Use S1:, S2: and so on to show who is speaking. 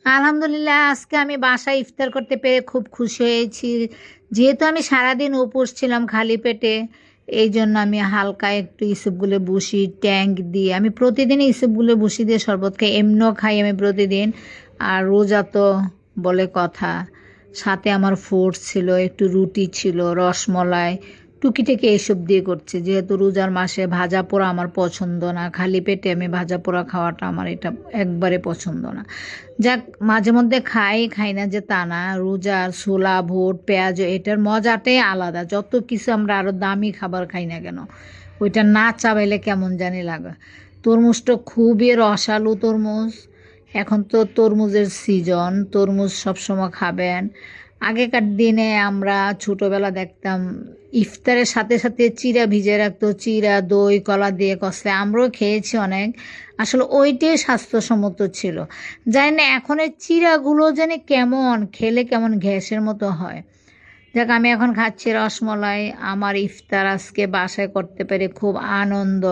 S1: আলহামদুলিল্লাহ, আজকে আমি বাসায় ইফতার করতে পেরে খুব খুশি হয়েছি। যেহেতু আমি সারাদিন উপোস ছিলাম খালি পেটে, এই জন্য আমি হালকা একটু ইসবগুলে বসি ট্যাঙ্ক দিয়ে। আমি প্রতিদিন ইসবগুলে বসি দিয়ে শরবত খাই, এমনিও খাই আমি প্রতিদিন। আর রোজা তো বলে কথা, সাথে আমার ফ্রুটস ছিল, একটু রুটি ছিল, রসমলাই, টুকিটাকি এইসব দিয়ে করছি। যেহেতু রোজার মাসে ভাজা পোড়া আমার পছন্দ না, খালি পেটে আমি ভাজা পোড়া খাওয়াটা আমার এটা একবারে পছন্দ না। যাক, মাঝে মধ্যে খাই, খাই না যে তা না। রোজার ছোলা ভোট পেঁয়াজ এটার মজাটাই আলাদা। যত কিছু আমরা আরও দামি খাবার খাই না কেন, ওইটা না চাবাইলে কেমন জানি লাগে। তরমুজটা খুবই রসালো তরমুজ। এখন তো তরমুজের সিজন, তরমুজ সবসময় খাবেন। আগেকার দিনে আমরা ছোটোবেলা দেখতাম ইফতারের সাথে সাথে চিড়া ভিজে রাখতো, চিড়া দই কলা দিয়ে কষলে, আমরাও খেয়েছি অনেক। আসলে ওইটাই স্বাস্থ্যসম্মত ছিল। জানি না এখন এই চিড়াগুলো জানি কেমন খেলে কেমন গ্যাসের মতো হয়। যাক, আমি এখন খাচ্ছি রসমলাই। আমার ইফতার আজকে বাসায় করতে পেরে খুব আনন্দ।